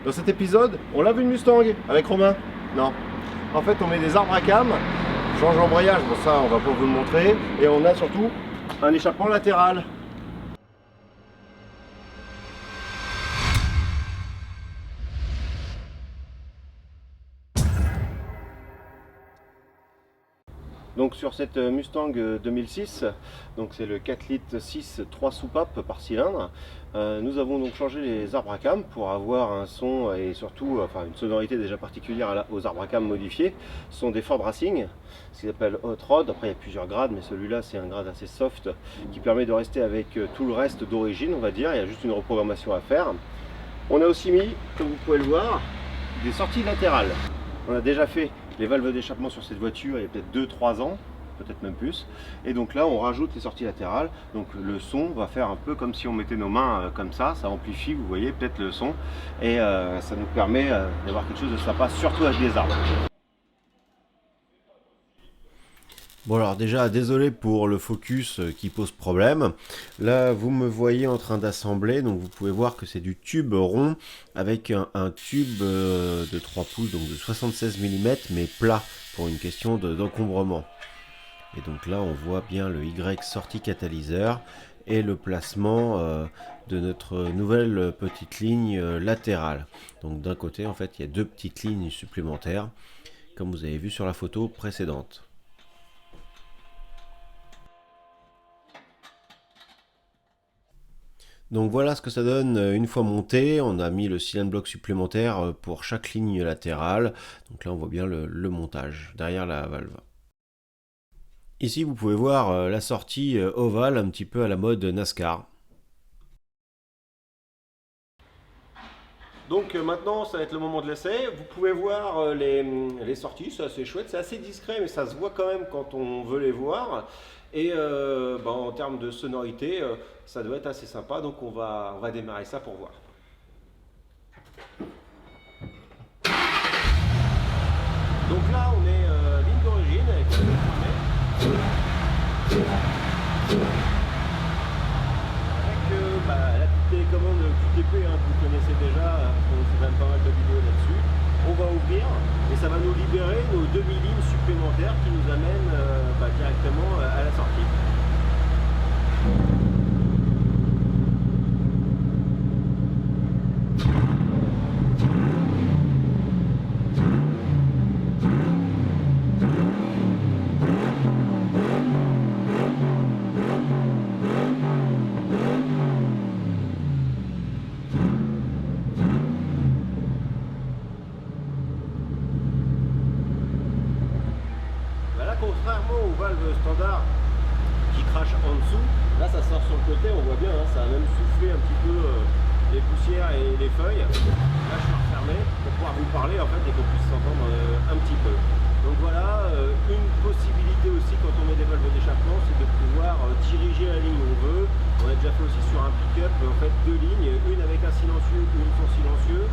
Dans cet épisode, on lave une Mustang avec Romain. Non. En fait, on met des arbres à cam, change l'embrayage, bon ça on va pas vous le montrer, et on a surtout un échappement latéral. Donc sur cette Mustang 2006, donc c'est le 4 litres 6 3 soupapes par cylindre, nous avons donc changé les arbres à cam pour avoir un son et surtout une sonorité déjà particulière aux arbres à cam modifiés. Ce sont des Ford Racing, ce qu'ils appellent Hot Rod. Après il y a plusieurs grades, mais celui-là c'est un grade assez soft qui permet de rester avec tout le reste d'origine, on va dire. Il y a juste une reprogrammation à faire. On a aussi mis, comme vous pouvez le voir, des sorties latérales. On a déjà fait les valves d'échappement sur cette voiture il y a peut-être 2-3 ans, peut-être même plus. Et donc là, on rajoute les sorties latérales. Donc le son va faire un peu comme si on mettait nos mains comme ça amplifie, vous voyez, peut-être le son. Et ça nous permet d'avoir quelque chose de sympa, surtout avec des arbres. Bon alors déjà, désolé pour le focus qui pose problème. Là, vous me voyez en train d'assembler, donc vous pouvez voir que c'est du tube rond avec un tube de 3 pouces, donc de 76 mm, mais plat, pour une question d'encombrement. Et donc là, on voit bien le Y sortie catalyseur et le placement de notre nouvelle petite ligne latérale. Donc d'un côté, en fait, il y a deux petites lignes supplémentaires, comme vous avez vu sur la photo précédente. Donc voilà ce que ça donne une fois monté. On a mis le cylinder block supplémentaire pour chaque ligne latérale. Donc là on voit bien le montage derrière la valve. Ici vous pouvez voir la sortie ovale un petit peu à la mode NASCAR. Donc maintenant ça va être le moment de l'essai. Vous pouvez voir les sorties, c'est assez chouette, c'est assez discret mais ça se voit quand même quand on veut les voir. Et en termes de sonorité, ça doit être assez sympa, donc on va démarrer ça pour voir. Donc là on est ligne d'origine avec le fermé. Avec la petite télécommande QTP que vous connaissez déjà, on fait quand même pas mal de vidéos là-dessus. On va ouvrir et ça va nous libérer nos demi-lignes supplémentaires qui nous amènent directement à la sortie. Contrairement aux valves standards qui crachent en dessous, là ça sort sur le côté, on voit bien, ça a même soufflé un petit peu les poussières et les feuilles. Là je suis refermé pour pouvoir vous parler en fait et qu'on puisse s'entendre un petit peu. Donc voilà, une possibilité aussi quand on met des valves d'échappement, c'est de pouvoir diriger la ligne où on veut. On a déjà fait aussi sur un pick-up en fait deux lignes, une avec un silencieux, une sans silencieux,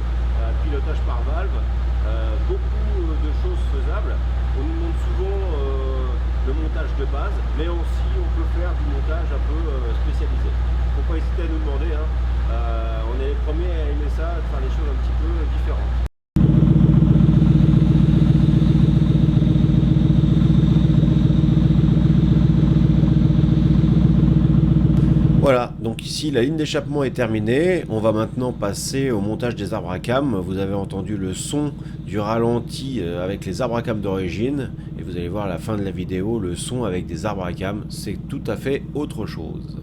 pilotage par valve, beaucoup de choses faisables. On nous montre souvent le montage de base, mais aussi on peut faire du montage un peu spécialisé. Faut pas hésiter à nous demander, on est les premiers à aimer ça, de faire les choses un petit peu différentes. Voilà, donc ici la ligne d'échappement est terminée. On va maintenant passer au montage des arbres à cam. Vous avez entendu le son du ralenti avec les arbres à cam d'origine. Et vous allez voir à la fin de la vidéo, le son avec des arbres à cam, c'est tout à fait autre chose.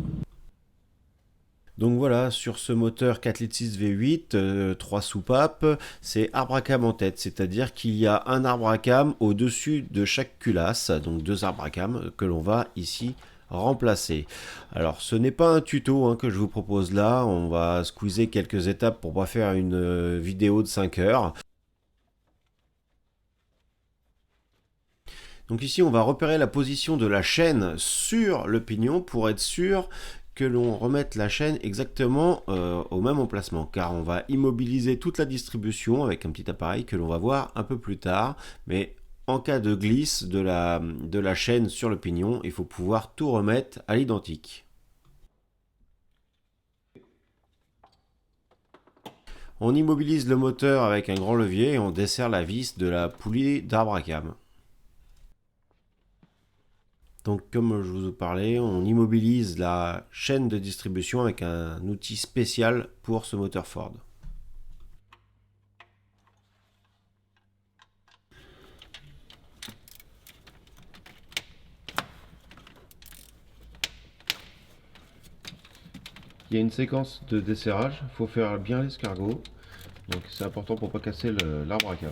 Donc voilà, sur ce moteur 4 litres 6 V8, 3 soupapes, c'est arbre à cam en tête, c'est-à-dire qu'il y a un arbre à cam au-dessus de chaque culasse, donc deux arbres à cam que l'on va ici remplacer. Alors ce n'est pas un tuto que je vous propose là, on va squeezer quelques étapes pour pas faire une vidéo de 5 heures. Donc ici on va repérer la position de la chaîne sur le pignon pour être sûr que l'on remette la chaîne exactement au même emplacement, car on va immobiliser toute la distribution avec un petit appareil que l'on va voir un peu plus tard, mais en cas de glisse de la chaîne sur le pignon, il faut pouvoir tout remettre à l'identique. On immobilise le moteur avec un grand levier et on desserre la vis de la poulie d'arbre à cam. Donc comme je vous ai parlé, on immobilise la chaîne de distribution avec un outil spécial pour ce moteur Ford. Il y a une séquence de desserrage, il faut faire bien l'escargot, donc c'est important pour ne pas casser l'arbre à cam.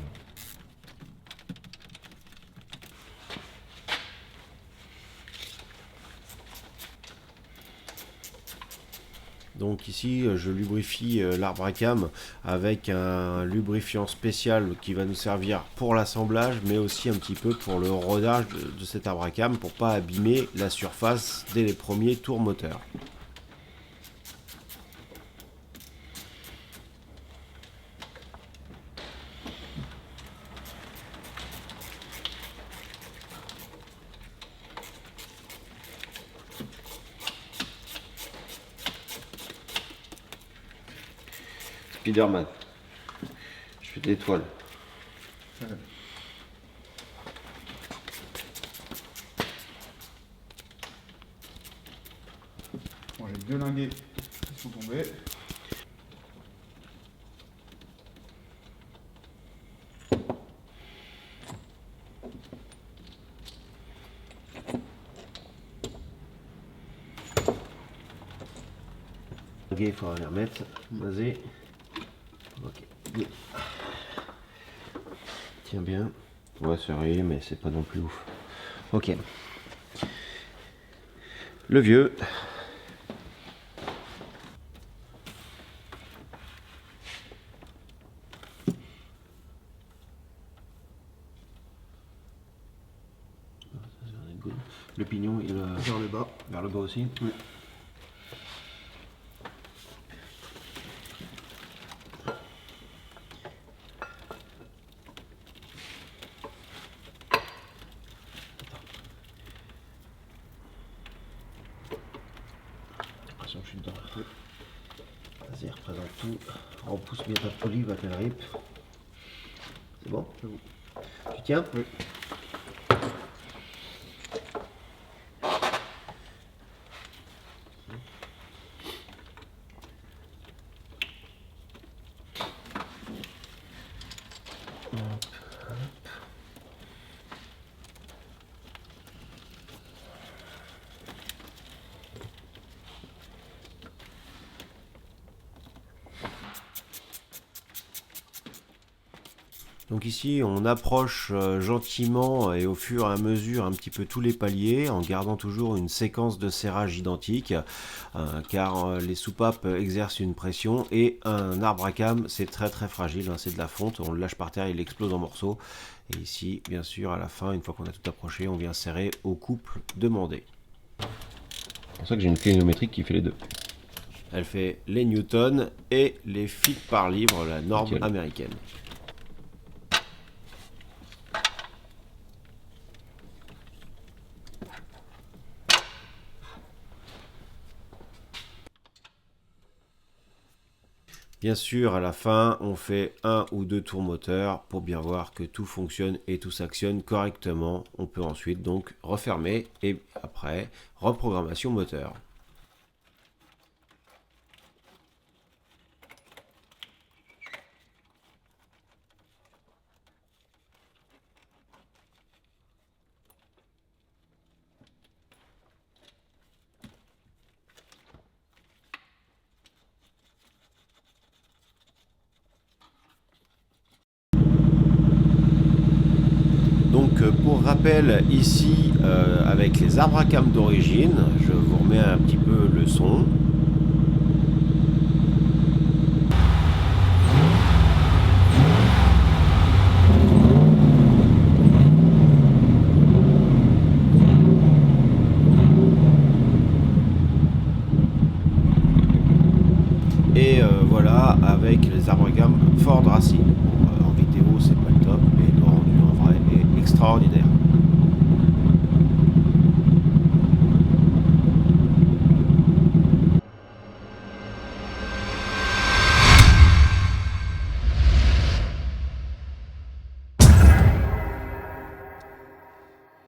Donc ici je lubrifie l'arbre à cam avec un lubrifiant spécial qui va nous servir pour l'assemblage mais aussi un petit peu pour le rodage de cet arbre à cam pour pas abîmer la surface dès les premiers tours moteurs. Spiderman, je fais des toiles. Bon, j'ai 2 linguets qui sont tombés. Ok, il faudra les remettre. Vas-y. Ok. Tiens bien. Ouais, c'est rien, mais c'est pas non plus ouf. Ok. Le vieux. Le pignon, il va Vers le bas. vers le bas aussi. Oui. J'ai l'impression que je suis dedans. Vas-y, représente tout. Repousse bien ta poulie, va qu'elle rip. C'est bon? C'est bon. Tu tiens? Oui. Donc ici on approche gentiment et au fur et à mesure un petit peu tous les paliers en gardant toujours une séquence de serrage identique car les soupapes exercent une pression et un arbre à cam c'est très fragile, hein, c'est de la fonte, on le lâche par terre, il explose en morceaux. Et ici bien sûr à la fin, une fois qu'on a tout approché, on vient serrer au couple demandé. C'est pour ça que j'ai une clinométrique qui fait les deux. Elle fait les newtons et les feet par livre, la norme Nickel. américaine. Bien sûr, à la fin, on fait 1 ou 2 tours moteur pour bien voir que tout fonctionne et tout s'actionne correctement. On peut ensuite donc refermer et après, reprogrammation moteur. Donc pour rappel, ici avec les arbres à cam d'origine, je vous remets un petit peu le son. Et voilà avec les arbres à cam Ford Racine. En vidéo c'est pas le top, mais le rendu en vrai est extraordinaire.